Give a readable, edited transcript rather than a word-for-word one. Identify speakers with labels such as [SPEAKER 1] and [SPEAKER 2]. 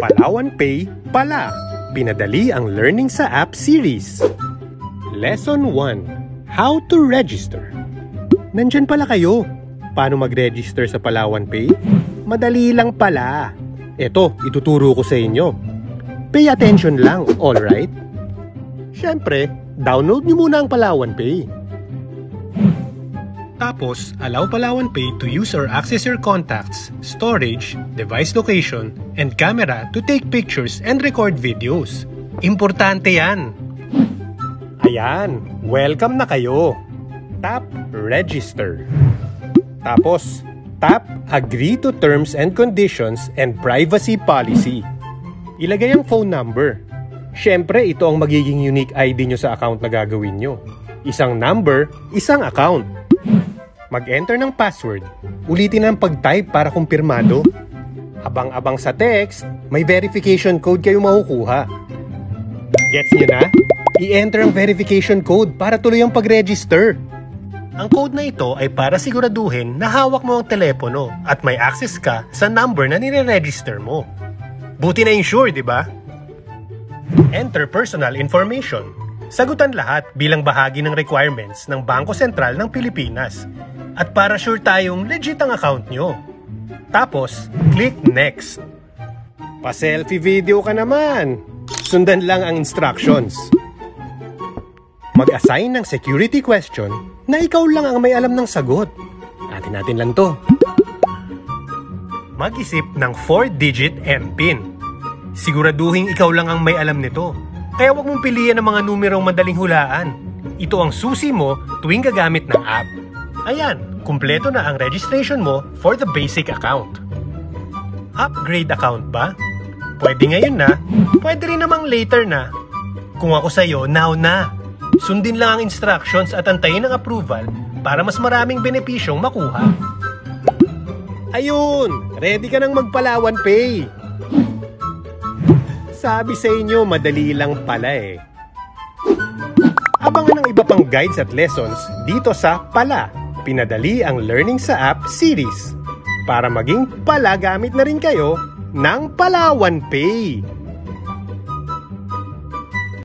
[SPEAKER 1] Palawan Pay pala. Pinadali ang learning sa app series. Lesson 1. How to register. Nandyan pala kayo. Paano mag-register sa Palawan Pay? Madali lang pala. Eto, ituturo ko sa inyo. Pay attention lang, alright? Siyempre, download nyo muna ang Palawan Pay. Tapos, allow Palawan Pay to use or access your contacts, storage, device location, and camera to take pictures and record videos. Importante yan! Ayan, welcome na kayo. Tap Register. Tapos, tap Agree to Terms and Conditions and Privacy Policy. Ilagay ang phone number. Siyempre, ito ang magiging unique ID nyo sa account na gagawin nyo. Isang number, isang account. Mag-enter ng password. Ulitin ang pag-type para kumpirmado. Abang-abang sa text, may verification code kayo makukuha. Gets nyo na? I-enter ang verification code para tuloy ang pag-register. Ang code na ito ay para siguraduhin na hawak mo ang telepono at may access ka sa number na nire-register mo. Buti na insure, di ba? Enter personal information. Sagutan lahat bilang bahagi ng requirements ng Bangko Sentral ng Pilipinas. At para sure tayong legit ang account nyo. Tapos, click Next. Pa-selfie video ka naman. Sundan lang ang instructions. Mag-assign ng security question na ikaw lang ang may alam ng sagot. Atin natin lang to. Mag-isip ng 4-digit MPIN. Siguraduhin ikaw lang ang may alam nito. Kaya wag mong piliin ang mga numerong madaling hulaan. Ito ang susi mo tuwing gagamit ng app. Ayan, kumpleto na ang registration mo for the basic account. Upgrade account ba? Pwede ngayon na, pwede rin namang later na. Kung ako sa'yo, now na. Sundin lang ang instructions at antayin ang approval para mas maraming benepisyong makuha. Ayun, ready ka nang mag-Palawan Pay. Sabi sa inyo, madali lang pala eh. Abangan ang iba pang guides at lessons dito sa Pala. Pinadali ang learning sa app series para maging pala gamit na rin kayo ng Palawan Pay.